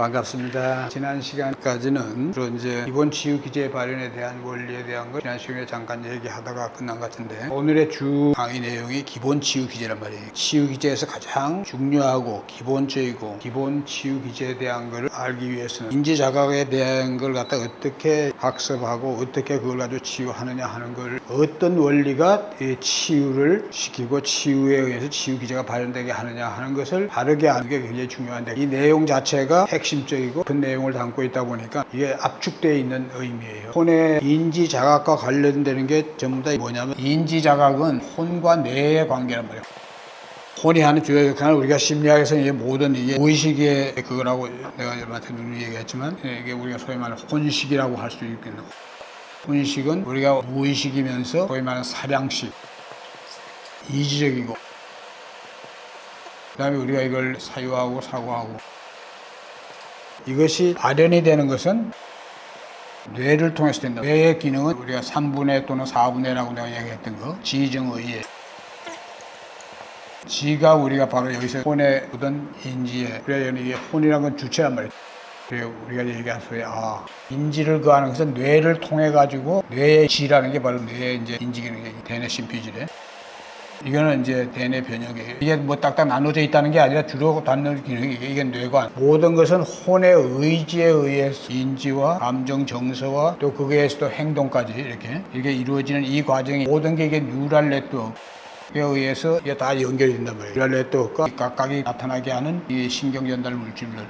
반갑습니다. 지난 시간까지는 주로 이제 기본 치유 기제 발현에 대한 원리에 대한 걸 지난 시간에 잠깐 얘기하다가 끝난 것 같은데, 오늘의 주 강의 내용이 기본 치유 기제란 말이에요. 치유 기제에서 가장 중요하고 기본적이고 기본 치유 기제에 대한 걸 알기 위해서는 인지 자각에 대한 걸 갖다 어떻게 학습하고 어떻게 그걸 가지고 치유하느냐 하는 걸, 어떤 원리가 치유를 시키고 치유에 의해서 치유 기제가 발현되게 하느냐 하는 것을 바르게 아는 게 굉장히 중요한데, 이 내용 자체가 핵심적이고 그 내용을 담고 있다 보니까 이게 압축되어 있는 의미예요. 혼의 인지 자각과 관련되는 게 전부 다 뭐냐면, 인지 자각은 혼과 뇌의 관계란 말이에요. 혼이 하는 주요 역할은 우리가 심리학에서 이게 모든 이게 무의식의 그거라고 내가 여러분한테 누누이 얘기했지만, 이게 우리가 소위 말하는 혼식이라고 할 수 있겠네요. 혼식은 우리가 무의식이면서 소위 말하는 사량식, 이지적이고, 그 다음에 우리가 이걸 사유하고 사고하고, 이것이 발현이 되는 것은 뇌를 통해서 된다. 뇌의 기능은 우리가 3분의 또는 4분의라고 내가 얘기했던 거, 지정의에, 지가 우리가 바로 여기서 혼의 어떤 인지에, 그래야 이게 혼이라는 건 주체란 말이에요. 그래서 우리가 얘기한 소리, 인지를 거하는 것은 뇌를 통해 가지고, 뇌의 지라는 게 바로 뇌의 이제 인지 기능이 대뇌 심피지래. 이거는 이제 대뇌 변형이에요. 이게 뭐 딱딱 나눠져 있다는 게 아니라 주로 닿는 기능이 이게 뇌관. 모든 것은 혼의 의지에 의해서 인지와 감정, 정서와 또 거기에 의해서 또 행동까지 이게 이루어지는 이 과정이, 모든 게 이게 뉴럴 네트워크에 의해서 이게 다 연결이 된단 말이에요. 뉴럴 네트워크가 각각이 나타나게 하는 이 신경 전달 물질들.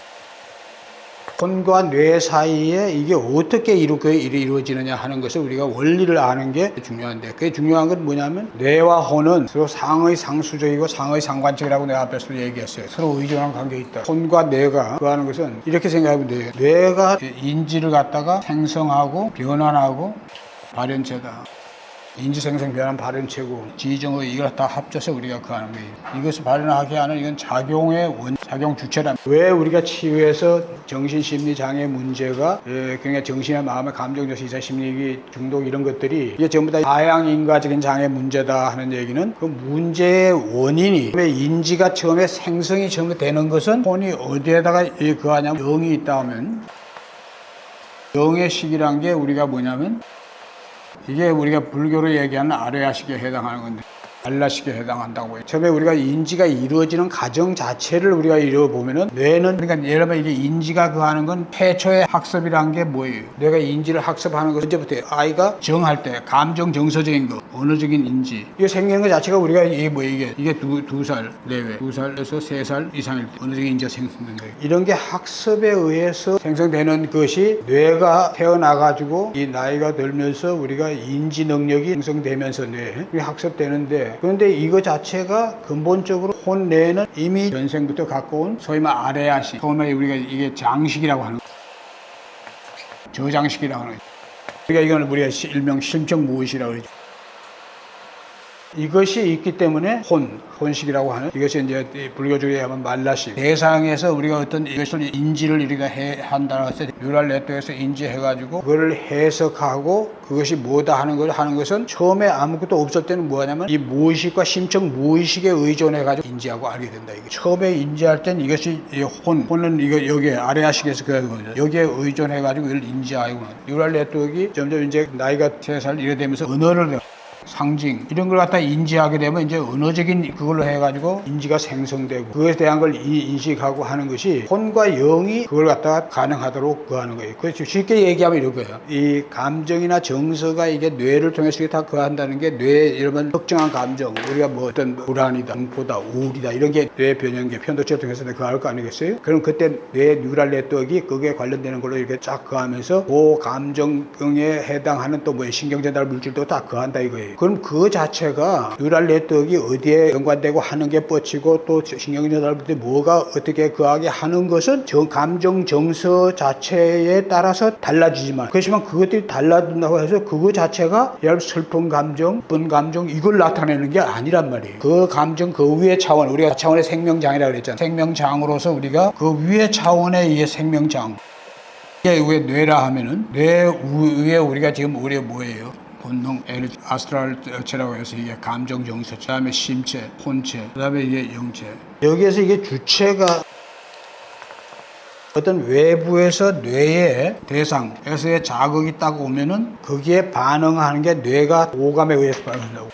혼과 뇌 사이에 이게 어떻게 이루어지느냐 하는 것을 우리가 원리를 아는 게 중요한데, 그게 중요한 건 뭐냐면, 뇌와 혼은 서로 상의 상수적이고 상의 상관적이라고 내가 앞에서 얘기했어요. 서로 의존한 관계에 있다. 혼과 뇌가 그 하는 것은 이렇게 생각하면 돼요. 뇌가 인지를 갖다가 생성하고 변환하고 발현체다. 인지 생성 변환 발현체고, 지정의 이걸 다 합쳐서 우리가 그 하는 거예요. 이것을 발현하게 하는, 이건 작용 주체란. 왜 우리가 치유해서 정신심리 장애 문제가, 그러니까 정신의 마음의 감정, 정신, 심리 중독 이런 것들이 이게 전부 다 다양인과적인 장애 문제다 하는 얘기는, 그 문제의 원인이, 왜 인지가 처음에 생성이 처음에 되는 것은 혼이 어디에다가 그 하냐면, 영이 있다 하면, 영의 식이란 게 우리가 뭐냐면, 이게 우리가 불교로 얘기하는 아레아식에 해당하는 건데, 알라식에 해당한다고 해요. 처음에 우리가 인지가 이루어지는 과정 자체를 우리가 이뤄보면은, 뇌는, 그러니까 예를 들면 이게 인지가 그 하는 건 태초의 학습이란 게 뭐예요? 뇌가 인지를 학습하는 것, 언제부터 아이가 정할 때 감정 정서적인 거, 언어적인 인지, 이게 생기는 것 자체가 우리가 이게 두 살 내외, 2살에서 3살 이상일 때 언어적인 인지가 생성된 거예요. 이런 게 학습에 의해서 생성되는 것이, 뇌가 태어나가지고 이 나이가 들면서 우리가 인지 능력이 생성되면서 뇌 학습되는데, 그런데 이거 자체가 근본적으로 혼 뇌는 이미 전생부터 갖고 온 소위 말 아레아식, 처음에 우리가 이게 장식이라고 하는, 저장식이라고 하는, 그러니까 이건 우리가 일명 심적 무의식이라고 그러죠. 이것이 있기 때문에 혼식이라고 하는, 이것이 이제 불교적으로 하면 말라식. 대상에서 우리가 어떤 이것을 인지를 우리가 한다고 해서 뉴럴 네트워크에서 인지해가지고 그걸 해석하고 그것이 뭐다 하는 걸 하는 것은, 처음에 아무것도 없을 때는 뭐하냐면 이 무의식과 심적 무의식에 의존해가지고 인지하고 알게 된다. 이게 처음에 인지할 땐 이것이 혼은 이거 여기에 아레아식에서 그거죠. 여기에 의존해가지고 이걸 인지하고, 뉴럴 네트워크가 점점 이제 나이가 3살 이래 되면서 언어를, 상징 이런 걸 갖다 인지하게 되면 이제 언어적인 그걸로 해가지고 인지가 생성되고, 그것에 대한 걸 인식하고 하는 것이 혼과 영이 그걸 갖다가 가능하도록 하는 거예요. 그래서 쉽게 얘기하면 이런 거예요. 이 감정이나 정서가 이게 뇌를 통해서 다 한다는 게, 뇌 이런 특정한 감정, 우리가 뭐 어떤 불안이다, 공포다, 우울이다 이런 게 뇌 변형계 편도체를 통해서 그할 거 아니겠어요? 그럼 그때 뇌 뉴럴 네트워크가 거기에 관련되는 걸로 이렇게 쫙 그하면서 그 감정에 해당하는 또 뭐 신경 전달 물질도 다 그한다 이거예요. 그럼 그 자체가 뉴럴 네트워크가 어디에 연관되고 하는 게 뻗치고, 또 신경 전달 물질이 뭐가 어떻게 그하게 하는 것은 감정 정서 자체에 따라서 달라지지만, 그렇지만 그것들이 달라진다고 해서 그거 자체가 예를 들어 슬픈 감정, 기쁜 감정 이걸 나타내는 게 아니란 말이에요. 그 감정 그 위의 차원, 우리가 차원의 생명장이라고 그랬잖아요. 생명장으로서 우리가 그 위의 차원의 이 생명장, 이게 왜 뇌라 하면은, 뇌 위에 우리가 지금 우리가 뭐예요? 본능, 에너지, 아스트랄체라고 해서 이게 감정, 정서, 그 다음에 심체, 혼체, 그 다음에 이게 영체. 여기에서 이게 주체가 어떤 외부에서 뇌의 대상에서의 자극이 딱 오면은 거기에 반응하는 게 뇌가 오감에 의해서 반응한다고.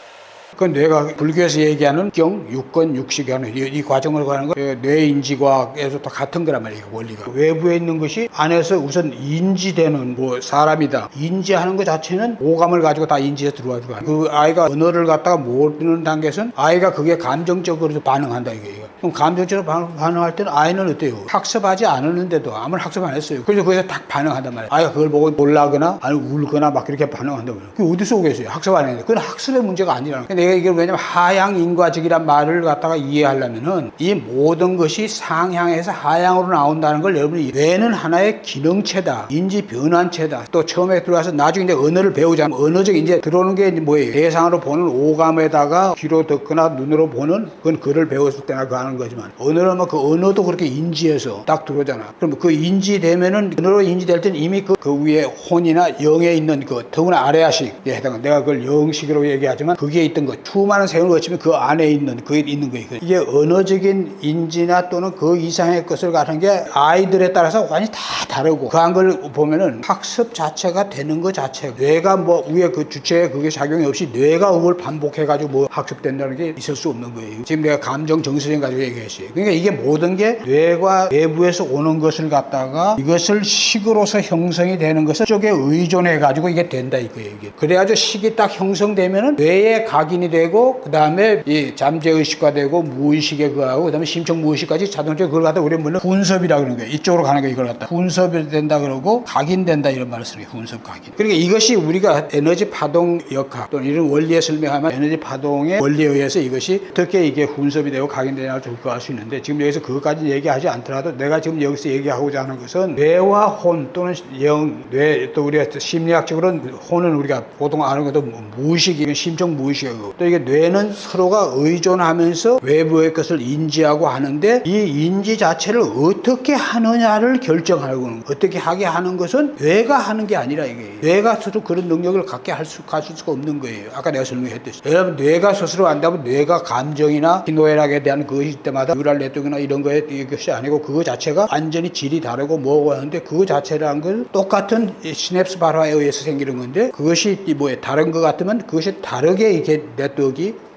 그 뇌가 불교에서 얘기하는 경, 육권, 육식이 하는 이 과정을 가는 거 뇌인지과학에서 다 같은 거란 말이에요. 원리가. 외부에 있는 것이 안에서 우선 인지되는 뭐 사람이다. 인지하는 것 자체는 오감을 가지고 다 인지에 들어와서 그 아이가 언어를 갖다가 모르는 단계에서는 아이가 그게 감정적으로 반응한다 이거예요. 그럼 감정적으로 반응할 때는 아이는 어때요? 학습하지 않았는데도 아무런 학습 안 했어요. 그래서 거기서 딱 반응한단 말이에요. 아이가 그걸 보고 놀라거나 아니면 울거나 막 그렇게 반응한다고. 그게 어디서 오겠어요? 학습 안 했는데. 그건 학습의 문제가 아니라는 거예요. 이게 왜냐면 하향 인과적이란 말을 갖다가 이해하려면은 이 모든 것이 상향에서 하향으로 나온다는 걸 여러분이 뇌는 하나의 기능체다, 인지 변환체다. 또 처음에 들어와서 나중에 이제 언어를 배우자면 언어적 이제 들어오는 게 뭐예요? 대상으로 보는 오감에다가 귀로 듣거나 눈으로 보는 그건 글을 배웠을 때나 그 하는 거지만 언어는 뭐 그 언어도 그렇게 인지해서 딱 들어오잖아. 그럼 그 인지되면은 언어로 인지될 때는 이미 그 위에 혼이나 영에 있는 그 더구나 아래아식에 해당한 내가 그걸 영식이라고 얘기하지만 거기에 있던 것 수많은 세월을 거치면 그 안에 있는 그게 있는 거예요. 이게 언어적인 인지나 또는 그 이상의 것을 가는 게 아이들에 따라서 완전히 다 다르고 그 한 걸 보면은 학습 자체가 되는 것 자체 뇌가 뭐 위에 그 주체에 그게 작용이 없이 뇌가 그걸 반복해가지고 뭐 학습된다는 게 있을 수 없는 거예요. 지금 내가 감정 정서적 가지고 얘기했어요. 그러니까 이게 모든 게 뇌가 외부에서 오는 것을 갖다가 이것을 식으로서 형성이 되는 것을 쪽에 의존해 가지고 이게 된다 이거예요. 이게 그래가지고 식이 딱 형성되면은 뇌에 각인이 되고 그 다음에 이 잠재의식화 되고 무의식에 그하고 그 다음에 심청 무의식까지 자동적으로 그걸 갖다 우리는 뭐는 훈섭이라고 그러는 거예요. 이쪽으로 가는 거 이걸 갖다 훈섭이 된다 그러고 각인된다 이런 말을 쓰는 거예요. 훈섭 각인. 그러니까 이것이 우리가 에너지 파동 역학 또는 이런 원리에 설명하면 에너지 파동의 원리에 의해서 이것이 어떻게 이게 훈섭이 되고 각인되냐를 조사할 수 있는데 지금 여기서 그것까지 얘기하지 않더라도 내가 지금 여기서 얘기하고자 하는 것은 뇌와 혼 또는 영, 뇌 또 우리가 심리학적으로는 혼은 우리가 보통 아는 것도 무의식이 심청 무의식이고 또 이게 뇌는 서로가 의존하면서 외부의 것을 인지하고 하는데 이 인지 자체를 어떻게 하느냐를 결정하는 거예요. 어떻게 하게 하는 것은 뇌가 하는 게 아니라 이게 뇌가 스스로 그런 능력을 갖게 가질 수가 없는 거예요. 아까 내가 설명했듯이 여러분 뇌가 스스로 안다면 뇌가 감정이나 희노애락에 대한 그것일 때마다 뉴럴 네트워크나 이런 거에 이것이 아니고 그거 자체가 완전히 질이 다르고 뭐고 하는데 그거 자체라는 건 똑같은 시냅스 발화에 의해서 생기는 건데 그것이 뭐에 다른 것 같으면 그것이 다르게 이게 네트워크가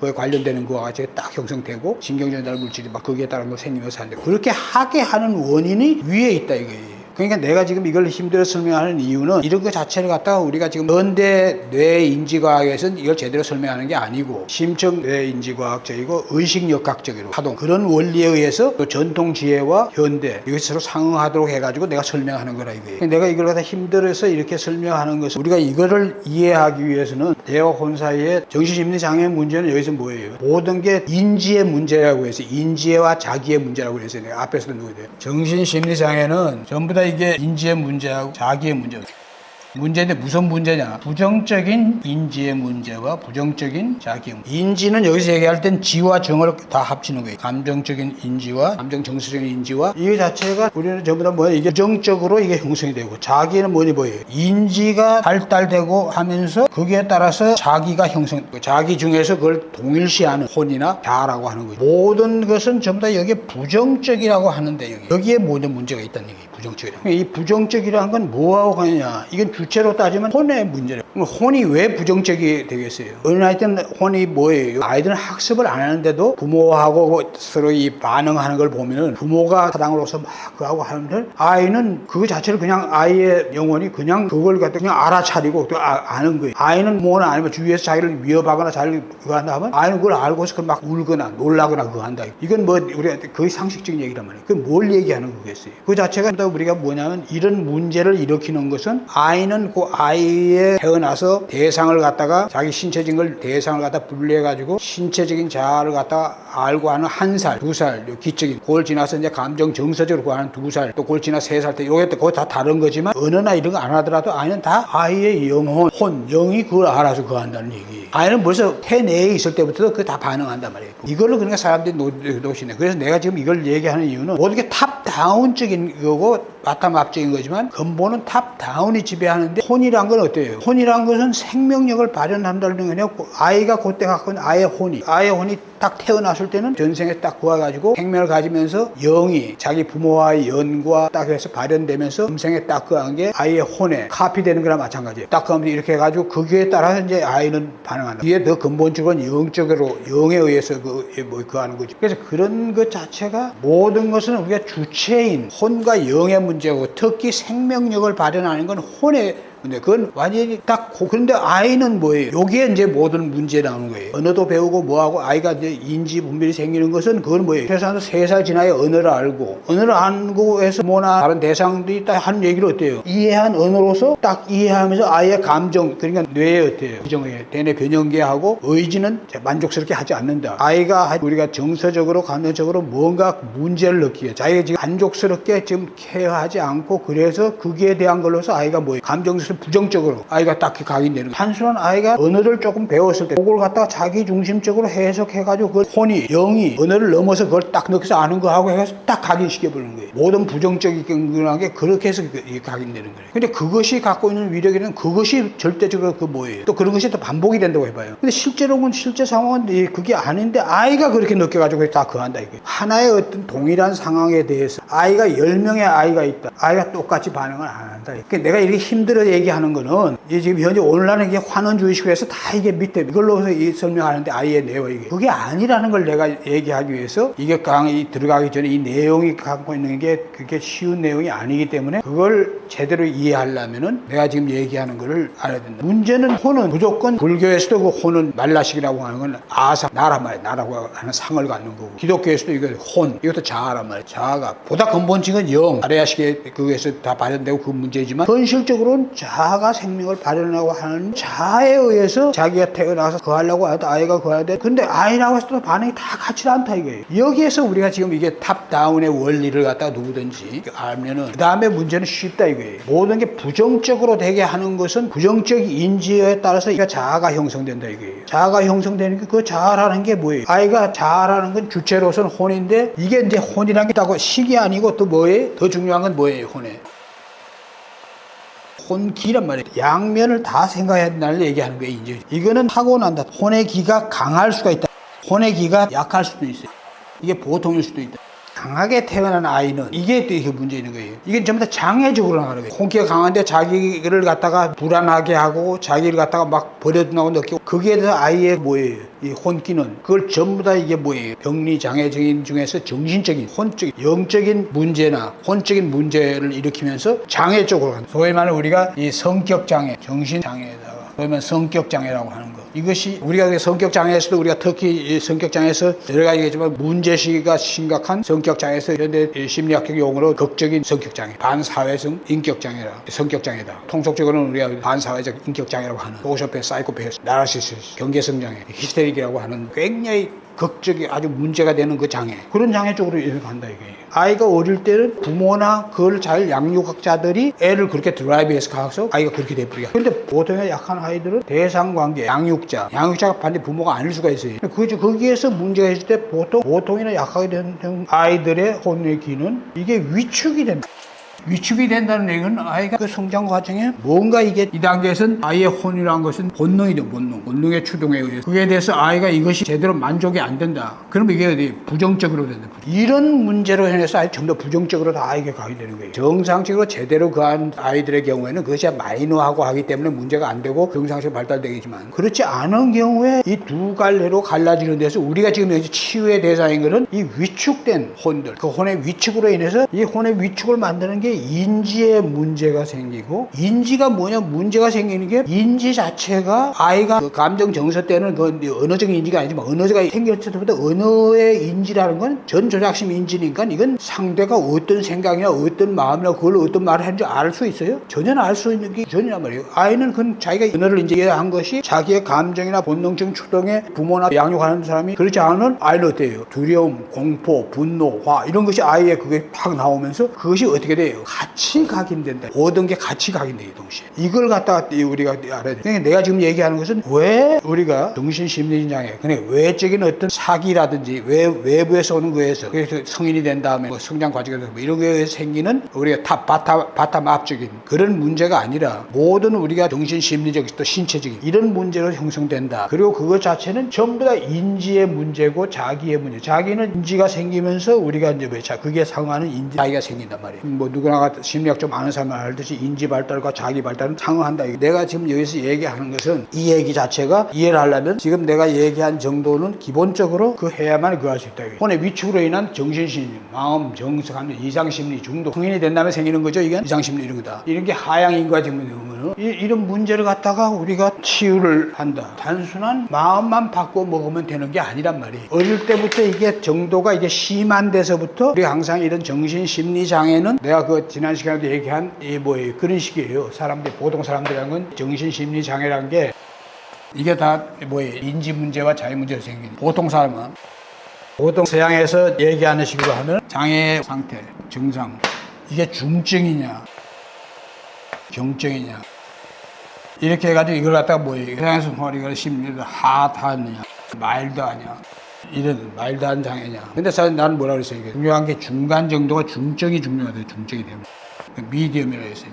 그에 관련되는 거와 같이 딱 형성되고 신경전달 물질이 막 거기에 따른 거 생기면서 하는데 그렇게 하게 하는 원인이 위에 있다 이거예요. 그러니까 내가 지금 이걸 힘들어 설명하는 이유는 이런 것 자체를 갖다가 우리가 지금 현대 뇌인지과학에서는 이걸 제대로 설명하는 게 아니고 심층 뇌인지과학적이고 의식역학적으로 파동 그런 원리에 의해서 또 전통 지혜와 현대 이것이 서로 상응하도록 해가지고 내가 설명하는 거라 이거예요. 내가 이걸 갖다 힘들어서 이렇게 설명하는 것은 우리가 이거를 이해하기 위해서는 뇌와 혼 사이의 정신심리장애 문제는 여기서 뭐예요? 모든 게 인지의 문제라고 해서 인지와 자기의 문제라고 해서 내가 앞에서도 누구예요? 정신심리장애는 전부 다 이게 인지의 문제하고 자기의 문제고 문제인데 무슨 문제냐? 부정적인 인지의 문제와 부정적인 자기의 문제. 인지는 여기서 얘기할 땐 지와 정을 다 합치는 거예요. 감정적인 인지와 감정 정서적인 인지와 이 자체가 우리는 전부 다 뭐야? 이게 부정적으로 이게 형성이 되고 자기는 뭐예요? 인지가 발달되고 하면서 거기에 따라서 자기가 형성되고 자기 중에서 그걸 동일시하는 혼이나 자라고 하는 거예요. 모든 것은 전부 다 여기에 부정적이라고 하는데 여기에 모든 문제가 있다는 얘기예요. 부정적이라. 이 부정적이라는 건 뭐하고 가느냐? 이건 주체로 따지면 혼의 문제래요. 혼이 왜 부정적이 되겠어요? 어느 아이들은 혼이 뭐예요? 아이들은 학습을 안 하는데도 부모하고 서로 이 반응하는 걸 보면은 부모가 사랑으로서 막 그하고 하는데 아이는 그거 자체를 그냥 아이의 영혼이 그냥 그걸 갖다 그냥 알아차리고 또 아는 거예요. 아이는 뭐는 아니면 주위에서 자기를 위협하거나 자기를 그거 한다 하면 아이는 그걸 알고서 막 울거나 놀라거나 그거 한다. 이건 뭐 우리가 거의 상식적인 얘기란 말이에요. 그건 뭘 얘기하는 거겠어요? 그 자체가 우리가 뭐냐면 이런 문제를 일으키는 것은 아이는 그 아이의 태어나서 대상을 갖다가 자기 신체적인 걸 대상을 갖다 분리해가지고 신체적인 자아를 갖다가 알고 하는 1살, 2살, 기적인 그걸 지나서 이제 감정 정서적으로 하는 2살, 또 그걸 지나 3살 때 요게 그거 다 다른 거지만 언어나 이런 거 안 하더라도 아이는 다 아이의 영혼, 혼, 영이 그걸 알아서 그거 한다는 얘기. 아이는 벌써 태 내에 있을 때부터 그거 다 반응한단 말이에요. 이걸로 그러니까 사람들이 놓치네. 그래서 내가 지금 이걸 얘기하는 이유는 모든 게 탑다운적인 거고 바텀업적인 거지만 근본은 탑다운이 지배하는데 혼이란 건 어때요? 혼이란 것은 생명력을 발현한다는 게 아니라 아이가 그때 갖고 있는 아이의 혼이 딱 태어나서 태어났을 때는 전생에 딱 구워가지고 생명을 가지면서 영이 자기 부모와의 연과 딱 해서 발현되면서 음생에 딱 그한 게 아이의 혼에 카피되는 거나 마찬가지예요. 딱 그하면서 이렇게 해가지고 거기에 따라서 이제 아이는 반응한다. 이게 더 근본적으로는 영적으로 영에 의해서 그 하는 거죠. 그래서 그런 것 자체가 모든 것은 우리가 주체인 혼과 영의 문제고 특히 생명력을 발현하는 건 혼의 근데 그건 완전히 딱 그런데 아이는 뭐예요? 여기에 이제 모든 문제 나오는 거예요. 언어도 배우고 뭐하고 아이가 이제 인지 분별이 생기는 것은 그건 뭐예요? 최소한 3살 지나야 언어를 알고 해서 뭐나 다른 대상들이 딱 하는 얘기를 어때요? 이해한 언어로서 딱 이해하면서 아이의 감정 그러니까 뇌에 어때요? 부정의 대뇌 변형계하고 의지는 만족스럽게 하지 않는다. 아이가 우리가 정서적으로 감정적으로 뭔가 문제를 느끼게 자기가 지금 만족스럽게 지금 케어하지 않고 그래서 거기에 대한 걸로서 아이가 뭐예요? 감정적으로 부정적으로 아이가 딱 각인되는 거예요. 단순한 아이가 언어를 조금 배웠을 때 그걸 갖다가 자기 중심적으로 해석해가지고 그 혼이 영이 언어를 넘어서 그걸 딱 넣어서 아는 거하고 해서 딱 각인시켜버리는 거예요. 모든 부정적인 게 그렇게 해서 각인되는 거예요. 근데 그것이 갖고 있는 위력에는 그것이 절대적으로 그 뭐예요? 또 그런 것이 또 반복이 된다고 해봐요. 근데 실제로는 실제 상황은 그게 아닌데 아이가 그렇게 느껴가지고 다 그한다 이거예요. 하나의 어떤 동일한 상황에 대해서 아이가 10명의 아이가 있다. 아이가 똑같이 반응을 안 한다. 그러니까 내가 이렇게 힘들어 얘기하는 거는 지금 현재 오늘날은 이게 환원주의식으로 해서 다 이게 밑에 이걸로 해서 설명하는데 아이의 내용 이게 그게 아니라는 걸 내가 얘기하기 위해서 이게 강의 들어가기 전에 이 내용이 갖고 있는 게 그게 쉬운 내용이 아니기 때문에 그걸 제대로 이해하려면은 내가 지금 얘기하는 거를 알아야 된다. 문제는 혼은 무조건 불교에서도 그 혼은 말라식이라고 하는 건 아상 나란 말이야. 나라고 하는 상을 갖는 거고 기독교에서도 이거 혼 이것도 자아란 말이야. 자아가 보다 근본적인 영 아레아식의 그거에서 다 발현되고 그 문제지만 현실적으로는 자아가 생명을 발현하고 하는 자아에 의해서 자기가 태어나서 그하려고 하다 아이가 그해야 돼. 근데 아이라고 해서 또 반응이 다 같지 않다 이거예요. 여기에서 우리가 지금 이게 탑다운의 원리를 갖다가 누구든지 알면은 그 다음에 문제는 쉽다 이거예요. 모든 게 부정적으로 되게 하는 것은 부정적 인지에 따라서 자아가 형성된다 이거예요. 자아가 형성되는 게 그 자아라는 게 뭐예요? 아이가 자아라는 건 주체로서는 혼인데 이게 이제 혼이라는 게 있다고 식이 아니고 또 뭐예요? 더 중요한 건 뭐예요? 혼에. 혼기란 말이에요. 양면을 다 생각해야 된다는 얘기하는 거예요. 이제 이거는 타고난다. 혼의 기가 강할 수가 있다. 혼의 기가 약할 수도 있어요. 이게 보통일 수도 있다. 강하게 태어난 아이는 이게 또 이게 문제 있는 거예요. 이게 전부 다 장애적으로 나가는 거예요. 혼기가 강한데 자기를 갖다가 불안하게 하고 자기를 갖다가 막 버려둔다고 느끼고 거기에 대해서 아이의 뭐예요? 이 혼기는 그걸 전부 다 이게 뭐예요? 병리 장애적인 중에서 정신적인 혼적인 영적인 문제나 혼적인 문제를 일으키면서 장애 쪽으로 간다. 소위 말하는 우리가 이 성격 장애, 정신 장애에다가 그러면 성격 장애라고 하는 거. 이것이 우리가 성격 장애에서도 우리가 특히 성격 장애에서 여러 가지겠지만 문제시가 심각한 성격 장애에서 현대 심리학적 용어로 극적인 성격 장애, 반사회성 인격 장애라 성격 장애다. 통속적으로는 우리가 반사회적 인격 장애라고 하는 소시오패스, 사이코패스, 나르시시스트, 경계성 장애, 히스테릭이라고 하는 굉장히 극적이 아주 문제가 되는 그 장애 그런 장애 쪽으로 이렇게 간다 이게. 아이가 어릴 때는 부모나 그걸 잘 양육학자들이 애를 그렇게 드라이브해서 가서 아이가 그렇게 돼버리게. 근데 보통의 약한 아이들은 대상관계, 양육자가 반대 부모가 아닐 수가 있어요. 거기에서 문제가 있을 때 보통이나 약하게 된 아이들의 혼의 기는 이게 위축이 된다. 위축이 된다는 얘기는 아이가 그 성장 과정에 뭔가 이게 이 단계에서는 아이의 혼이라는 것은 본능이죠. 본능의 추동에 의해서 그에 대해서 아이가 이것이 제대로 만족이 안 된다. 그러면 이게 부정적으로 된다. 이런 문제로 인해서 아이 전부 다 부정적으로 다 아이가 가게 되는 거예요. 정상적으로 제대로 그한 아이들의 경우에는 그것이 마이너하고 하기 때문에 문제가 안 되고 정상적으로 발달되겠지만 그렇지 않은 경우에 이 두 갈래로 갈라지는 데서 우리가 지금 여기 치유의 대상인 것은 이 위축된 혼들 그 혼의 위축으로 인해서 이 혼의 위축을 만드는 게 인지에 문제가 생기고 인지가 뭐냐 문제가 생기는 게 인지 자체가 아이가 그 감정 정서 때는 그 언어적인 인지가 아니지만 언어가 생길 때부터 언어의 인지라는 건 전조작심 인지니까 이건 상대가 어떤 생각이나 어떤 마음이나 그걸 어떤 말을 하는지 알 수 있어요? 전혀 알 수 있는 게 전이란 말이에요. 아이는 그건 자기가 언어를 인지한 것이 자기의 감정이나 본능적 추동에 부모나 양육하는 사람이 그렇지 않은 아이는 어때요? 두려움, 공포, 분노, 화 이런 것이 아이의 그게 팍 나오면서 그것이 어떻게 돼요? 뭐예요? 같이 각인된다. 모든 게 같이 각인돼요, 동시에. 이걸 갖다가 우리가 알아야 돼. 그러니까 내가 지금 얘기하는 것은 왜 우리가 정신심리장애, 그냥 외적인 어떤 사기라든지 외부에서 오는 거에서 그래서 성인이 된 다음에 뭐 성장 과정에서 뭐 이런 거에 생기는 우리가 바탕 앞적인 그런 문제가 아니라 모든 우리가 정신심리적 또 신체적인 이런 문제로 형성된다. 그리고 그것 자체는 전부 다 인지의 문제고 자기의 문제. 자기는 인지가 생기면서 우리가 이제 그게 상응하는 인지 자기가 생긴단 말이에요. 뭐 누구나 심리학 좀 아는 사람은 알듯이 인지 발달과 자기 발달은 상응한다. 내가 지금 여기서 얘기하는 것은 이 얘기 자체가 이해를 하려면 지금 내가 얘기한 정도는 기본적으로 그 해야만 그 할 수 있다. 혼의 위축으로 인한 정신심리, 마음, 정서, 감정, 이상심리, 중독, 성인이 된 다음에 생기는 거죠. 이게 이상심리 이런 거다. 이런 게 하향인과 지금 이런 문제를 갖다가 우리가 치유를 한다. 단순한 마음만 바꿔 먹으면 되는 게 아니란 말이에요. 어릴 때부터 이게 정도가 이게 심한 데서부터 우리가 항상 이런 정신심리 장애는 내가 그 지난 시간에도 얘기한 이 뭐예요? 그런 식이에요. 사람들 보통 사람들이라는 건 정신심리 장애라는 게 이게 다 뭐예요? 인지 문제와 자기 문제로 생긴 보통 사람은 보통 서양에서 얘기하는 식으로 하면 장애 상태, 증상 이게 중증이냐 경증이냐 이렇게 해가지고 이걸 갖다가 뭐예요? 서양에서 이걸 심리를 하드하느냐 마일드하냐 이런 마일드한 장애냐. 근데 사실 나는 뭐라 그랬어요? 이게 중요한 게 중간 정도가 중증이 중요하대요. 중증이 되면 미디엄이라고 했어요.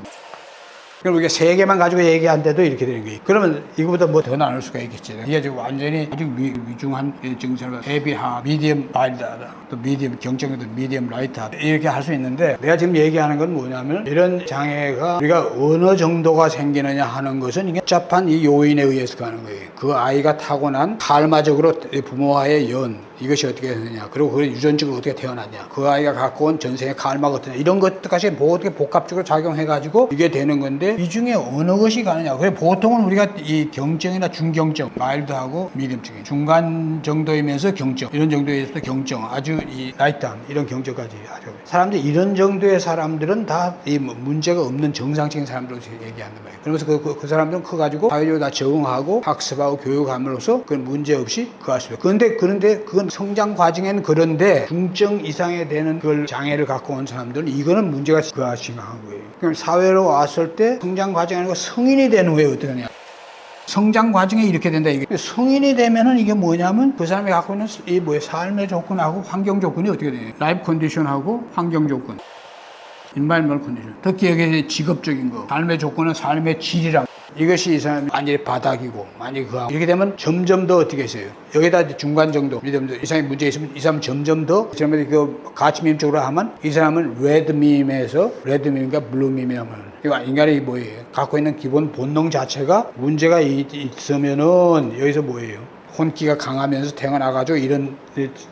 그럼 우리가 세 개만 가지고 얘기한데도 이렇게 되는 거예요. 그러면 이거보다 뭐 더 나눌 수가 있겠지. 이게 지금 완전히 아주 위중한 증상을 헤비하, 미디엄 마일드하다, 또 미디엄 경증에도 미디엄 라이트하다 이렇게 할 수 있는데 내가 지금 얘기하는 건 뭐냐면 이런 장애가 우리가 어느 정도가 생기느냐 하는 것은 이게 복잡한 이 요인에 의해서 가는 거예요. 그 아이가 타고난 karma적으로 부모와의 연 이것이 어떻게 되느냐, 그리고 그걸 유전적으로 어떻게 태어났냐, 그 아이가 갖고 온 전생의 칼마가 어떠냐, 이런 것까지 모두 복합적으로 작용해가지고 이게 되는 건데 이 중에 어느 것이 가느냐. 그래 보통은 우리가 이 경증이나 중경증, 마일드하고 미디엄증, 중간 정도이면서 경증, 이런 정도에서 경증, 아주 이 라이트한 이런 경증까지 아주 사람들 이런 정도의 사람들은 다 이 문제가 없는 정상적인 사람들로 얘기한단 말이에요. 그러면서 그 사람들은 커가지고 사회적으로 다 적응하고 학습하고 교육함으로써 그건 문제 없이 그할 수 있어요. 그런데 그건 성장 과정에는 그런데 중증 이상에 되는 그걸 장애를 갖고 온 사람들은 이거는 문제가 그가 심한 거예요. 그럼 사회로 왔을 때 성장 과정이 아니고 성인이 되는 후에 어떻게 하냐. 성장 과정에 이렇게 된다. 이게 성인이 되면은 이게 뭐냐면 그 사람이 갖고 있는 이 삶의 조건하고 환경 조건이 어떻게 돼요? 라이프 컨디션하고 환경 조건. 인바이러먼트 컨디션. 특히 여기 직업적인 거. 삶의 조건은 삶의 질이랑 이것이 이 사람이 완전히 바닥이고 많이 그하고 이렇게 되면 점점 더 어떻게 했어요? 여기다 중간 정도 이 사람이 문제 있으면 이 사람은 점점 더 이 사람이 그 가치밈 쪽으로 하면 이 사람은 레드밈에서 레드밈과 블루밈이라면 그러니까 인간이 뭐예요? 갖고 있는 기본 본능 자체가 문제가 있으면은 여기서 뭐예요? 혼기가 강하면서 태어나가지고 이런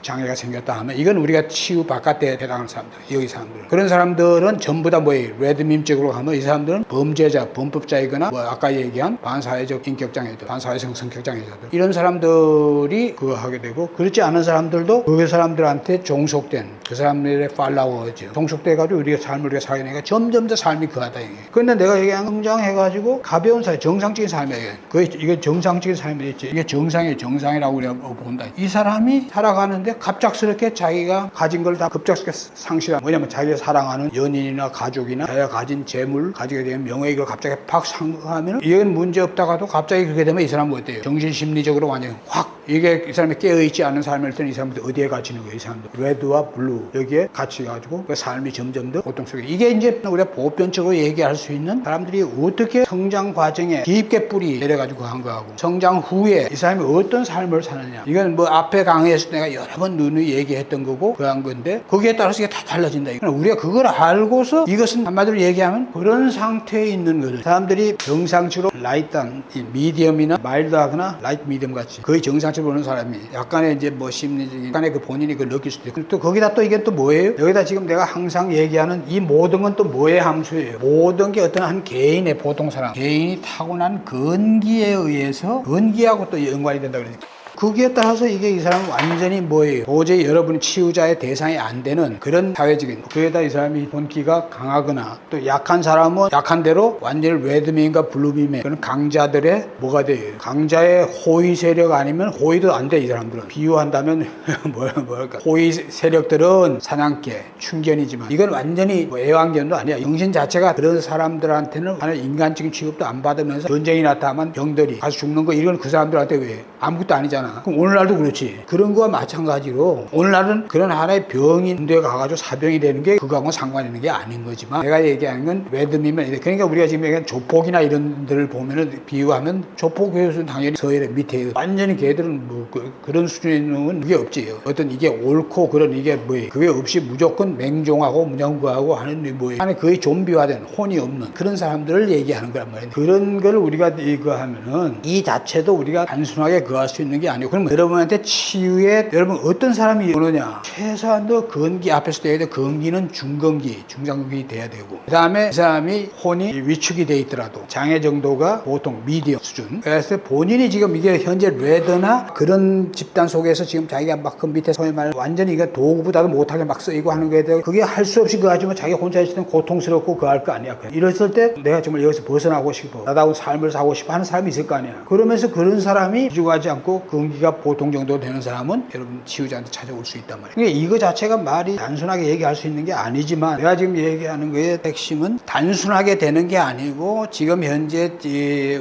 장애가 생겼다 하면 이건 우리가 치유 바깥에 해당하는 사람들, 여기 사람들. 그런 사람들은 전부 다 뭐예요? 레드밈적으로 하면 이 사람들은 범죄자, 범법자이거나 뭐 아까 얘기한 반사회적 인격장애들, 반사회적 성격장애자들. 이런 사람들이 그거 하게 되고 그렇지 않은 사람들도 그 사람들한테 종속된 그 사람들의 팔로워죠. 종속돼가지고 우리가 삶을 살아내니까 점점 더 삶이 그하다 이게. 그런데 내가 얘기한 성장해가지고 가벼운 삶, 정상적인 삶이에요. 이게 정상적인 삶이겠지. 이게 정상이라고 우리가 본다. 이 사람이 살아가는데 갑작스럽게 자기가 가진 걸 다 급작스럽게 상실한 뭐냐면 자기가 사랑하는 연인이나 가족이나 자기가 가진 재물 가지게 되면 명예 이걸 갑자기 팍 상하면 이건 문제 없다가도 갑자기 그렇게 되면 이 사람은 어때요? 정신심리적으로 완전히 확 이게 이 사람이 깨어있지 않은 삶일 때는 이 사람들 어디에 갇히는 거예요? 이 사람들 레드와 블루 여기에 갇혀가지고 그 삶이 점점 더 고통 속에 이게 이제 우리가 보편적으로 얘기할 수 있는 사람들이 어떻게 성장 과정에 깊게 뿌리 내려가지고 한 거하고 성장 후에 이 사람이 어떤 삶을 사느냐 이건 뭐 앞에 강의에서 내가 여러 번 누누이 얘기했던 거고 그한 건데 거기에 따라서 이게 다 달라진다. 우리가 그걸 알고서 이것은 한마디로 얘기하면 그런 상태에 있는 거죠. 사람들이 정상치로 라이트한 미디엄이나 마일드하거나 라이트 미디엄 같이 거의 정상치로 보는 사람이 약간의 이제 뭐 심리적인 약간의 그 본인이 그걸 느낄 수도 있고 또 거기다 또 이게 또 뭐예요? 여기다 지금 내가 항상 얘기하는 이 모든 건 또 뭐의 함수예요? 모든 게 어떤 한 개인의 보통 사람 개인이 타고난 건기에 의해서 건기하고 또 연관이 된다 그러니까 거기에 따라서 이게 이 사람은 완전히 뭐예요? 도저히 여러분이 치유자의 대상이 안 되는 그런 사회적인, 그에다 이 사람이 본기가 강하거나 또 약한 사람은 약한 대로 완전히 레드맨과 블루빔의 그런 강자들의 뭐가 돼요? 강자의 호위 세력 아니면 호위도 안 돼, 이 사람들은. 비유한다면 뭐랄까, 호위 세력들은 사냥개, 충견이지만 이건 완전히 뭐 애완견도 아니야. 영신 자체가 그런 사람들한테는 하나의 인간적인 취급도 안 받으면서 전쟁이 나타나면 병들이 가서 죽는 거, 이건 그 사람들한테 왜 아무것도 아니잖아. 그럼 오늘날도 그렇지. 그런 거와 마찬가지로 오늘날은 그런 하나의 병이 군대에 가가지고 사병이 되는 게 그거하고는 상관 있는 게 아닌 거지만, 내가 얘기하는 건 레드미면, 그러니까 우리가 지금 얘기하는 조폭이나 이런 데를 보면은 비유하면, 조폭 교수는 당연히 서열의 밑에, 완전히 걔들은 뭐 그런 수준에는 그게 없지. 어떤 이게 옳고 그런 이게 뭐예요, 그게 없이 무조건 맹종하고 무장구하고 하는 뭐예요, 안에 거의 좀비화된 혼이 없는 그런 사람들을 얘기하는 거란 말이에요. 그런 걸 우리가 이거 하면은 이 자체도 우리가 단순하게 그할 수 있는 게 아니고, 그럼 여러분한테 치유에 여러분 어떤 사람이 오느냐, 최소한도 건기, 앞에서도 얘기했던 건기는 중건기, 중장기 돼야 되고, 그 다음에 이 사람이 혼이 위축이 돼 있더라도 장애 정도가 보통 미디엄 수준. 그래서 본인이 지금 이게 현재 레더나 그런 집단 속에서 지금 자기가 막 그 밑에 소위 말해 완전히 이거 도구보다도 못하게 막 쓰이고 하는 거에 대해 그게 할 수 없이 그거 하지만 자기 혼자 있을 땐 고통스럽고 그거 할 거 아니야. 이랬을 때 내가 정말 여기서 벗어나고 싶어, 나다운 삶을 사고 싶어 하는 사람이 있을 거 아니야. 그러면서 그런 사람이 기죽하지 않고 건기가 보통 정도 되는 사람은 여러분 치유자한테 찾아올 수 있단 말이야. 그러니까 이거 자체가 말이 단순하게 얘기할 수 있는 게 아니지만, 내가 지금 얘기하는 거의 핵심은 단순하게 되는 게 아니고, 지금 현재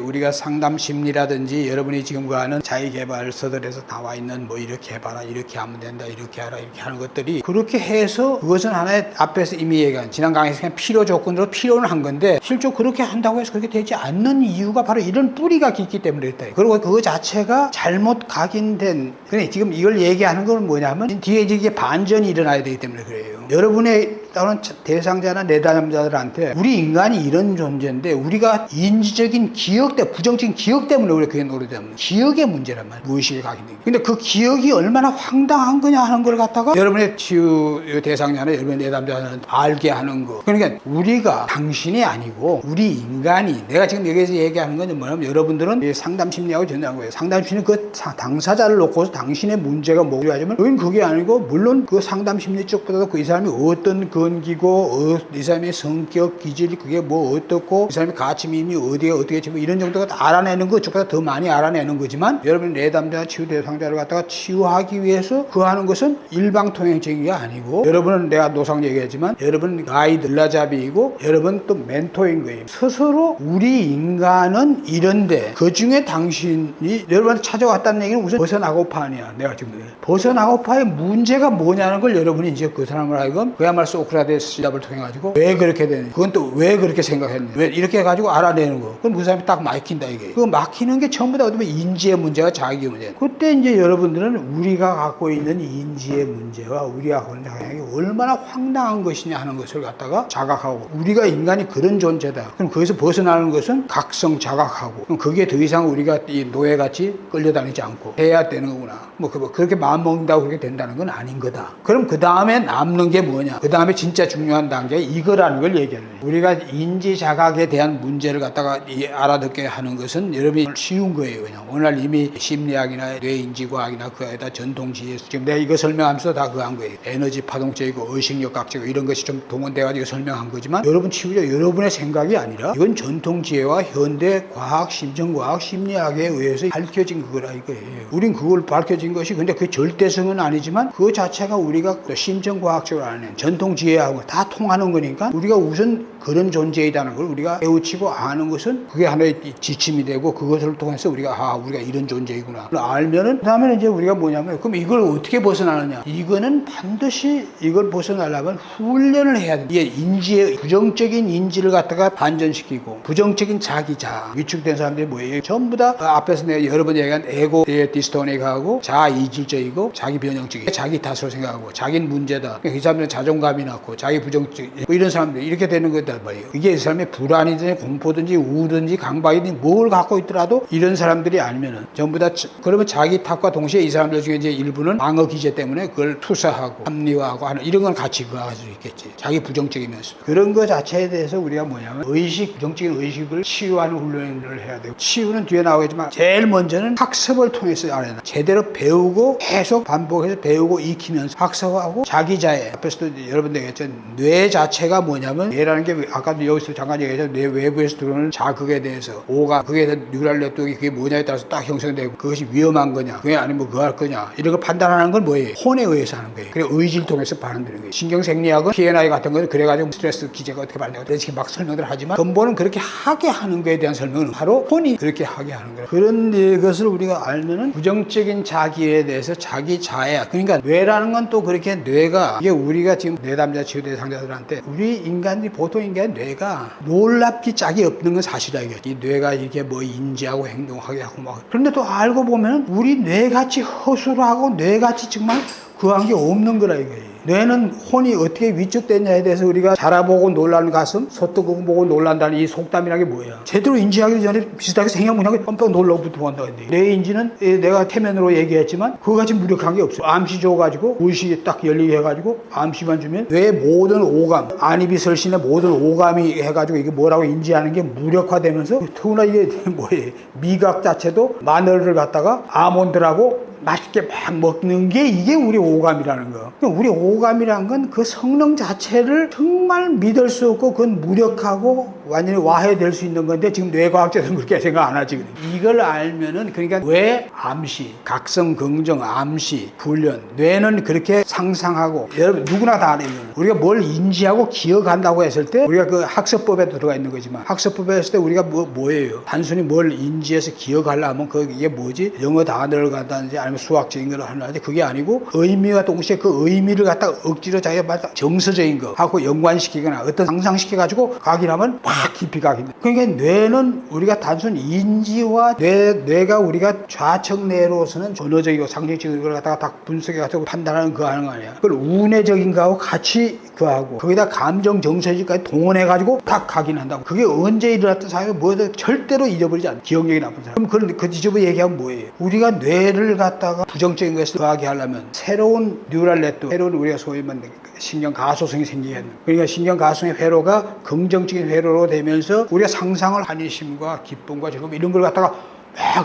우리가 상담 심리라든지 여러분이 지금 하는 자기개발서들에서 나와 있는 뭐 이렇게 해봐라, 이렇게 하면 된다, 이렇게 하라, 이렇게 하는 것들이 그렇게 해서 그것은 하나의 앞에서 이미 얘기한 지난 강의에서 그냥 필요 조건으로 필요는 한 건데, 실제로 그렇게 한다고 해서 그렇게 되지 않는 이유가 바로 이런 뿌리가 깊기 때문에 그렇다. 그리고 그거 자체가 잘못 각인된, 그래 지금 이걸 얘기하는 건 뭐냐면 뒤에 이게 반전이 일어나야 되기 때문에 그래요. 여러분의 다른 대상자나 내담자들한테 우리 인간이 이런 존재인데, 우리가 인지적인 기억 때문에, 부정적인 기억 때문에 우리가 그게 노래되면 기억의 문제란 말이야. 무의식에 각인된. 근데 그 기억이 얼마나 황당한 거냐 하는 걸 갖다가 여러분의 치유 대상자나 여러분의 내담자는 알게 하는 거. 그러니까 우리가 당신이 아니고 우리 인간이, 내가 지금 여기서 얘기하는 건 뭐냐면, 여러분들은 상담 심리하고 전화한 거예요. 상담 심리는 그 당사자를 놓고서 당신의 문제가 뭐고 하지만, 여긴 그게 아니고, 물론 그 상담 심리 쪽보다도 그 이 사람이 어떤 건기고 이 사람의 성격 기질이 그게 뭐 어떻고, 이 사람의 가치미미 어디에 어떻게 지금 이런 정도가 다 알아내는 거, 쪽보다 더 많이 알아내는 거지만, 여러분 내담자 치유 대상자를 갖다가 치유하기 위해서 그 하는 것은 일방통행적인 게 아니고, 여러분은 내가 노상 얘기하지만 여러분 가이드 라자비이고 여러분 또 멘토인 거예요. 스스로 우리 인간은 이런데 그 중에 당신이 여러분한테 찾아왔다는 얘기는 우선 벗어나고파 아니야. 내가 지금 벗어나고파의 문제가 뭐냐는 걸 여러분이 이제 그 사람을 하여금 그야말로 소크라테스 시답을 통해 가지고 왜 그렇게 되는지, 그건 또 왜 그렇게 생각했는지, 왜 이렇게 해가지고 알아내는 거. 그럼 그 사람이 딱 막힌다 이게. 그 막히는 게 전부 다 어쩌면 인지의 문제와 자기의 문제. 그때 이제 여러분들은 우리가 갖고 있는 인지의 문제와 우리가 갖고 있는 자각이 얼마나 황당한 것이냐 하는 것을 갖다가 자각하고, 우리가 인간이 그런 존재다. 그럼 거기서 벗어나는 것은 각성 자각하고, 그럼 거기에 더 이상 우리가 이 노예같이 끌려다니지 않고 해야 되는 거구나. 뭐 그렇게 마음먹는다고 그렇게 된다는 건 아닌 거다. 그럼 그 다음에 남는 게 뭐냐? 그 다음에 진짜 중요한 단계 이거라는 걸 얘기하는 거예요. 우리가 인지 자각에 대한 문제를 갖다가 알아듣게 하는 것은 여러분이 쉬운 거예요. 그냥 오늘 이미 심리학이나 뇌인지과학이나 그에다 전통지혜수, 지금 내가 이거 설명하면서 다 그거 한 거예요. 에너지 파동적이고 의식력학적이고 이런 것이 좀 동원돼가지고 설명한 거지만, 여러분 치유자 여러분의 생각이 아니라 이건 전통지혜와 현대 과학, 심정과학, 심리학에 의해서 밝혀진 그거라 이거예요. 우린 그걸 밝혀진 것이, 근데 그 절대성은 아니지만 그 자체가 우리가 심정과학적으로 아는 전통지혜하고 다 통하는 거니까, 우리가 우선 그런 존재이라는 걸 우리가 깨우치고 아는 것은 그게 하나의 지침이 되고, 그것을 통해서 우리가 우리가 이런 존재이구나 알면은, 그 다음에는 이제 우리가 뭐냐면, 그럼 이걸 어떻게 벗어나느냐? 이거는 반드시 이걸 벗어나려면 훈련을 해야 돼. 이게 인지의 부정적인 인지를 갖다가 반전시키고, 부정적인 자기자 위축된 사람들이 뭐예요? 전부 다 앞에서 내가 여러 번 얘기한 에고 디스토닉하고 자아 이질적이고 자기 변형적이고 자기 탓으로 생각하고 자기는 문제다. 이 사람들은 자존감이나 낳고 자기 부정적 뭐 이런 사람들 이렇게 되는 거다 말이에요. 이게 이 사람의 불안이든지 공포든지 우든지 강박이든지 뭘 갖고 있더라도 이런 사람들이 아니면은 전부 다 그러면 자기 탓과 동시에 이 사람들 중에 이제 일부는 방어 기제 때문에 그걸 투사하고 합리화하고 하는 이런 건 같이 그할 수 있겠지. 자기 부정적이면서 그런 거 자체에 대해서 우리가 뭐냐면 부정적인 의식을 치유하는 훈련을 해야 되고 치유는 뒤에 나오겠지만 제일 먼저는 학습을 통해서 알아야 돼. 제대로 배우고 계속 반복해서 배우고 익히면서 학습하고 자기 자해. 앞에서도 여러분들 얘기했죠. 뇌 자체가 뭐냐면 뇌라는 게 아까도 여기서 잠깐 얘기했죠. 뇌 외부에서 들어오는 자극에 대해서 오감 그게 대해서 뉴럴 네트워크가 그게 뭐냐에 따라서 딱 형성되고 그것이 위험한 거냐 그게 아니면 뭐 그거 할 거냐 이런 걸 판단하는 건 뭐예요? 혼에 의해서 하는 거예요. 그래 의지를 통해서 반응되는 거예요. 신경생리학은 P&I 같은 거는 그래가지고 스트레스 기제가 어떻게 발생하고 이렇게 막 설명들 하지만 근본은 그렇게 하게 하는 거에 대한 설명은 바로 혼이 그렇게 하게 하는 거예요. 그런 것을 우리가 알면은 부정적인 자기에 대해서 자기 자해 그러니까 뇌라는 건 또 그렇게 뇌가 이게 우리가 지금 내담자 치유대 상자들한테 우리 인간들이 보통 인간 뇌가 놀랍게 짝이 없는 건 사실이야. 이 뇌가 이렇게 뭐 인지하고 행동하게 하고 막 그런데 또 알고 보면 우리 뇌같이 허술하고 뇌같이 정말 그한 게 없는 거라 이거예요. 뇌는 혼이 어떻게 위축됐냐에 대해서 우리가 자라보고 놀라는 가슴, 소뚜껑 보고 놀란다는 이 속담이라는 게 뭐예요? 제대로 인지하기 전에 비슷하게 생각문하게 깜빡 놀라고부터 본다. 뇌 인지는 내가 태면으로 얘기했지만 그거같이 무력한 게 없어요. 암시 줘가지고 의식이 딱 열리게 해가지고 암시만 주면 뇌의 모든 오감, 안입이 설신의 모든 오감이 해가지고 이게 뭐라고 인지하는 게 무력화되면서 더구나 이게 뭐예요? 미각 자체도 마늘을 갖다가 아몬드라고 맛있게 막 먹는 게 이게 우리 오감이라는 거. 우리 오감이란 건 그 성능 자체를 정말 믿을 수 없고 그건 무력하고 완전히 와해될 수 있는 건데 지금 뇌과학자들은 그렇게 생각 안 하지. 이걸 알면은 그러니까 뇌 암시, 각성 긍정 암시, 훈련 뇌는 그렇게 상상하고 여러분 누구나 다 알아요. 우리가 뭘 인지하고 기억한다고 했을 때 우리가 그 학습법에도 들어가 있는 거지만 학습법에 했을 때 우리가 뭐예요? 단순히 뭘 인지해서 기억하려면 그게 뭐지? 영어 단어를 갖다든지 아니면 수학적인 걸 하는데 그게 아니고 의미와 동시에 그 의미를 갖다가 억지로 자기가 정서적인 거 하고 연관시키거나 어떤 상상시켜가지고 각이라면 막 깊이 가긴 돼. 그러니까 뇌는 우리가 단순 인지와 뇌가 우리가 좌측 뇌로서는 전어적이고 상징적인 걸 갖다가 딱 분석해가지고 판단하는 거 하는 거 아니야. 그걸 운해적인 거하고 같이 그하고 거기다 감정 정서지까지 동원해가지고 딱 각인한다고. 그게 언제 일어났던 사람이 뭐든 절대로 잊어버리지 않아. 기억력이 나쁜 사람. 그럼 그 뒤집어 얘기하면 뭐예요? 우리가 뇌를 갖다가 부정적인 것을 더하게 하려면 새로운 뉴럴 네트워크, 새로운 우리가 소위 말하는 신경 가소성이 생기게 하는. 그러니까 신경 가소성의 회로가 긍정적인 회로로 되면서 우리가 상상을 환희심과 기쁨과 즐거움 이런 걸 갖다가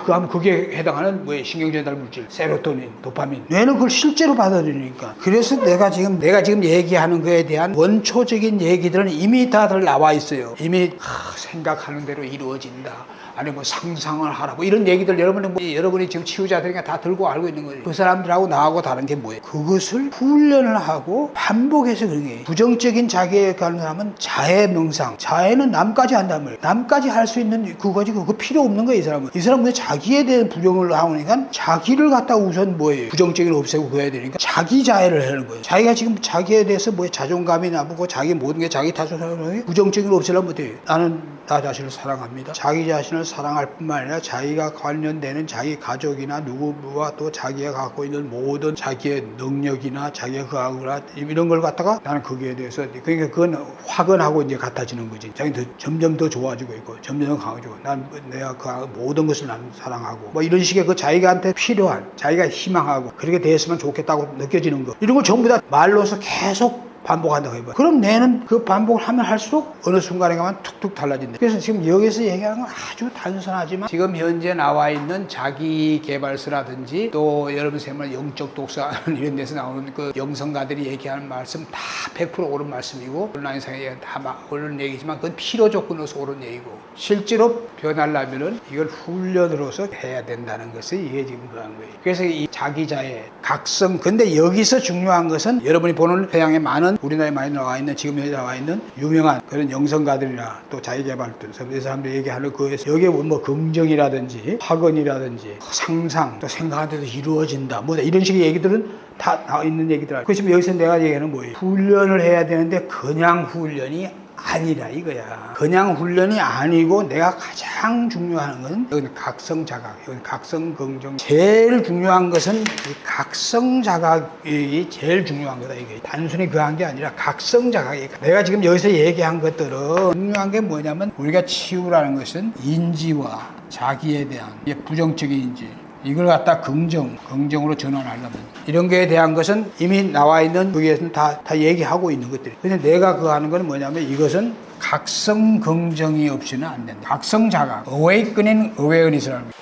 그 하면 그게 해당하는 뭐예요? 신경전달 물질, 세로토닌, 도파민. 뇌는 그걸 실제로 받아들이니까. 그래서 내가 지금 얘기하는 거에 대한 원초적인 얘기들은 이미 다들 나와 있어요. 이미 생각하는 대로 이루어진다. 아니 뭐 상상을 하라고 이런 얘기들 여러분이 지금 치유자들이니까 다 들고 알고 있는 거예요. 그 사람들하고 나하고 다른 게 뭐예요? 그것을 훈련을 하고 반복해서 그런 게 부정적인 자기에 가는 사람은 자해 명상. 자해는 남까지 한단 말이에요. 남까지 할 수 있는 그거지 그거 필요 없는 거예요. 이 사람은. 이 사람은 자기에 대한 부정을 하니까 자기를 갖다 우선 뭐예요? 부정적인 걸 없애고 그래야 되니까 자기 자해를 하는 거예요. 자기가 지금 자기에 대해서 뭐예요? 자존감이 나쁘고 자기 모든 게 자기 탓을 하는 부정적인 걸 없애려면 못해요. 나는 나 자신을 사랑합니다. 자기 자신을 사랑할 뿐만 아니라 자기가 관련되는 자기 가족이나 누구와 또 자기가 갖고 있는 모든 자기의 능력이나 자기의 그하거나 이런 걸 갖다가 나는 거기에 대해서 그러니까 그건 확언하고 이제 같아지는 거지. 자기는 점점 더 좋아지고 있고 점점 더 강해지고 난 내가 그 모든 것을 나는 사랑하고 뭐 이런 식의 그 자기한테 필요한 자기가 희망하고 그렇게 됐으면 좋겠다고 느껴지는 거 이런 걸 전부 다 말로서 계속 반복한다고 해봐요. 그럼 뇌는 그 반복을 하면 할수록 어느 순간에 가면 툭툭 달라진다. 그래서 지금 여기서 얘기하는 건 아주 단순하지만 지금 현재 나와 있는 자기 개발서라든지 또 여러분 세면 영적 독서 이런 데서 나오는 그 영성가들이 얘기하는 말씀 다 100% 옳은 말씀이고 온라인상에 다 옳은 얘기지만 그건 필요 조건으로서 옳은 얘기고 실제로 변하려면은 이걸 훈련으로서 해야 된다는 것이 이게 지금 그런 거예요. 그래서 이 자기자의 각성 근데 여기서 중요한 것은 여러분이 보는 서양의 많은 우리나라에 많이 나와 있는 지금 여기 나와 있는 유명한 그런 영성가들이나 또 자기개발들 이 사람들 얘기하는 거에서 여기에 뭐 긍정이라든지 학언이라든지 상상 또 생각한 대로 이루어진다 뭐 이런 식의 얘기들은 다 나와 있는 얘기들. 그 지금 여기서 내가 얘기하는 뭐예요? 훈련을 해야 되는데 그냥 훈련이 아니라 이거야. 그냥 훈련이 아니고 내가 가장 중요한 건 여기는 각성자각, 여기는 각성긍정. 제일 중요한 것은 이 각성자각이 제일 중요한 거다. 이게 단순히 그 한 게 아니라 각성자각이. 내가 지금 여기서 얘기한 것들은 중요한 게 뭐냐면 우리가 치유라는 것은 인지와 자기에 대한 부정적인 인지, 이걸 갖다 긍정으로 전환하려면 이런 거에 대한 것은 이미 나와 있는 거기에서는 다 얘기하고 있는 것들이. 근데 내가 그거 하는 건 뭐냐면 이것은 각성 긍정이 없이는 안 된다. 각성자각, awakening awareness라는 거예요.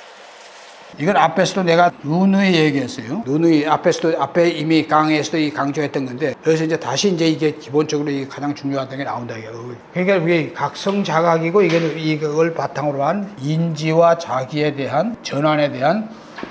이건 앞에서도 내가 누누이 얘기했어요. 누누이 앞에 이미 강의에서도 강조했던 건데, 그래서 이제 다시 이제 이게 기본적으로 이게 가장 중요하다는 게 나온다. 그러니까 이게 각성 자각이고 이걸 바탕으로 한 인지와 자기에 대한 전환에 대한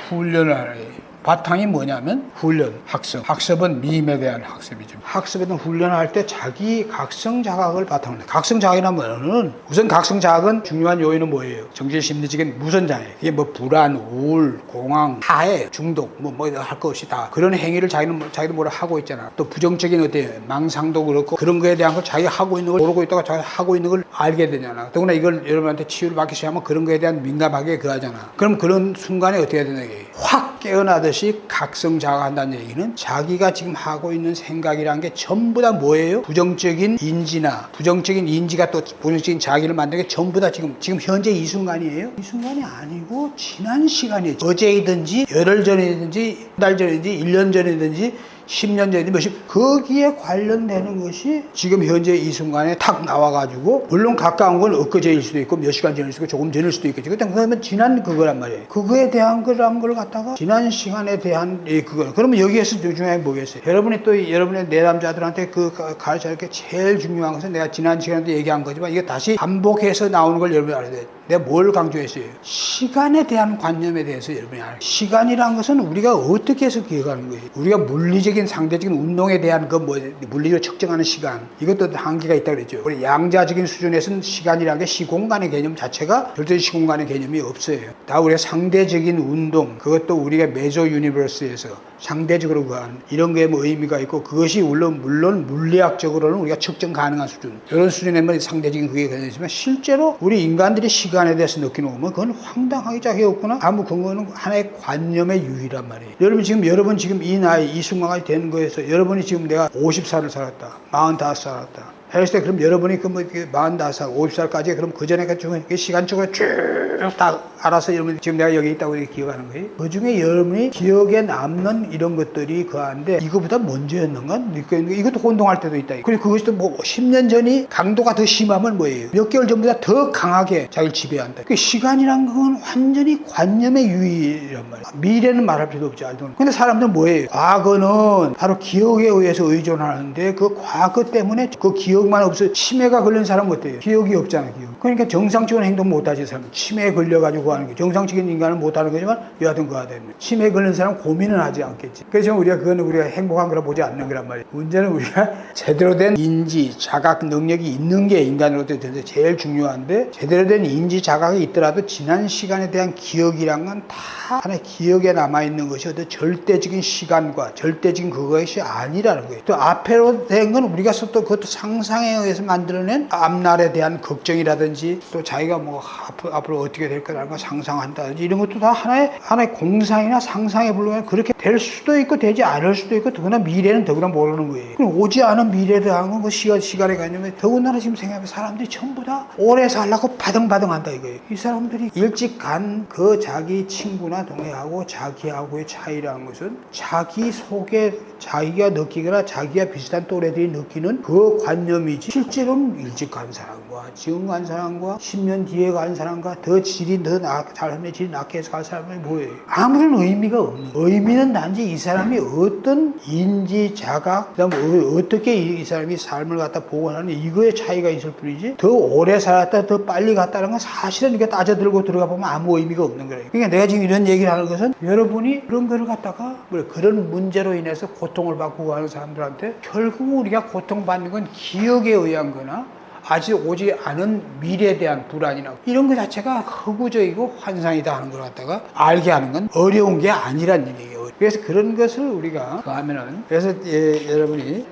훈련을 하는 거예요. 바탕이 뭐냐면 훈련, 학습은 미임에 대한 학습이죠. 학습에 대한 훈련을 할 때 자기 각성자각을 바탕으로 해요. 각성자각이라면 우선 각성자각은 중요한 요인은 뭐예요? 정신심리적인 무선장애. 이게 뭐 불안, 우울, 공황, 하해, 중독 뭐 할 거 없이 다 그런 행위를 자기도 뭐라 하고 있잖아. 또 부정적인 망상도 그렇고 그런 거에 대한 걸 자기가 하고 있는 걸 모르고 있다가 자기가 하고 있는 걸 알게 되잖아. 더구나 이걸 여러분한테 치유를 받기 시작하면 그런 거에 대한 민감하게 하잖아. 그럼 그런 순간에 어떻게 해야 되나 이게 확 깨어나듯이 각성자각한다는 얘기는 자기가 지금 하고 있는 생각이란 게 전부 다 뭐예요? 부정적인 인지나 부정적인 인지가 또 부정적인 자기를 만드는 게 전부 다 지금 현재 이 순간이에요? 이 순간이 아니고 지난 시간이에요. 어제이든지 열흘 전이든지 한 달 전이든지 1년 전이든지 10년 전이든 거기에 관련되는 것이 지금 현재 이 순간에 탁 나와가지고, 물론 가까운 건 엊그제일 수도 있고 몇 시간 전일 수도 있고 조금 전일 수도 있겠지. 그러면 지난 그거란 말이에요. 그거에 대한 거란 걸 갖다가 지난 시간에 대한 그거. 그러면 여기에서 중요한 게 뭐겠어요? 여러분이 또 여러분의 내담자들한테 가르쳐야 할 게 제일 중요한 것은 내가 지난 시간에도 얘기한 거지만 이게 다시 반복해서 나오는 걸 여러분이 알아야 돼요. 내가 뭘 강조했어요? 시간에 대한 관념에 대해서 여러분이 알아요. 시간이란 것은 우리가 어떻게 해서 기억하는 거예요? 우리가 물리적인 상대적인 운동에 대한 물리적으로 측정하는 시간, 이것도 한계가 있다 그랬죠. 우리 양자적인 수준에서는 시간이라는 게 시공간의 개념 자체가 절대 시공간의 개념이 없어요. 다 우리가 상대적인 운동, 그것도 우리가 메조 유니버스에서 상대적으로 구한 이런 게 뭐 의미가 있고, 그것이 물론 물리학적으로는 우리가 측정 가능한 수준, 이런 수준에만 상대적인 그게 되지만 실제로 우리 인간들이 시간에 대해서 느끼는 거면 그건 황당하게 짝이 없구나. 아무 근거는 하나의 관념의 유의란 말이에요. 여러분 지금 이 나이 이 순간까지 되는 거에서 여러분이 지금 내가 50살을 살았다, 45 살았다 했을 때, 그럼 여러분이 45살, 50살까지 그럼 그 전에 시간적으로 쭉 다 알아서 여러분 지금 내가 여기 있다고 기억하는 거예요. 그 중에 여러분이 기억에 남는 이런 것들이 그한데 이거보다 먼저였는가? 이것도 혼동할 때도 있다. 그리고 그것이 또 10년 전이 강도가 더 심하면 뭐예요? 몇 개월 전보다 더 강하게 자기를 지배한다. 그 시간이란 건 완전히 관념의 유의란 말이에요. 미래는 말할 필요 없지. 근데 사람들은 뭐예요? 과거는 바로 기억에 의해서 의존하는데 그 과거 때문에 그 기억만 없어 치매가 걸린 사람은 어때요? 기억이 없잖아. 그러니까 정상적인 행동 못하지. 사람 치매에 걸려가지고 하는 게 정상적인 인간은 못하는 거지만 여하튼 그거 되면 치매에 걸린 사람은 고민은 하지 않겠지. 그래서 그거는 우리가 행복한 거라 보지 않는 거란 말이에요. 문제는 우리가 제대로 된 인지 자각 능력이 있는 게 인간으로서 제일 중요한데, 제대로 된 인지 자각이 있더라도 지난 시간에 대한 기억이란 건 다 하나의 기억에 남아있는 것이 어떤 절대적인 시간과 절대적인 그것이 아니라는 거예요. 또 앞으로 된 건 우리가 또 그것도 상상에 의해서 만들어낸 앞날에 대한 걱정이라든지 또 자기가 앞으로 어떻게 될 거라는 걸 상상한다든지 이런 것도 다 하나의 공상이나 상상에 불과한, 그렇게 될 수도 있고 되지 않을 수도 있고, 더구나 미래는 더구나 모르는 거예요. 그럼 오지 않은 미래에 대한 건 그 시간의 개념에 더군다나 지금 생각해보면 사람들이 전부 다 오래 살려고 바등바등한다 이거예요. 이 사람들이 일찍 간 그 자기 친구나 동해하고 자기하고의 차이라는 것은 자기 속에 자기가 느끼거나 자기가 비슷한 또래들이 느끼는 그 관념이지, 실제로는 일찍 간 사람과 지금 간 사람과 10년 뒤에 간 사람과 더 질이 삶의 질이 낮게 해서 갈 사람이 뭐예요? 아무런 의미가 없는, 의미는 단지 이 사람이 어떤 인지 자각, 그다음에 어떻게 이 사람이 삶을 갖다 보관하는 이거의 차이가 있을 뿐이지, 더 오래 살았다 더 빨리 갔다는 건 사실은 이렇게 따져들고 들어가 보면 아무 의미가 없는 거예요. 그러니까 내가 지금 이런 얘기를 하는 것은 여러분이 그런 거를 갖다가 그런 문제로 인해서 고통을 받고 가는 사람들한테 결국 우리가 고통받는 건 기억에 의한 거나 아직 오지 않은 미래에 대한 불안이나 이런 것 자체가 허구적이고 환상이다 하는 걸 갖다가 알게 하는 건 어려운 게 아니란 얘기예요. 그래서 그런 것을 우리가 하면은, 그래서 여러분이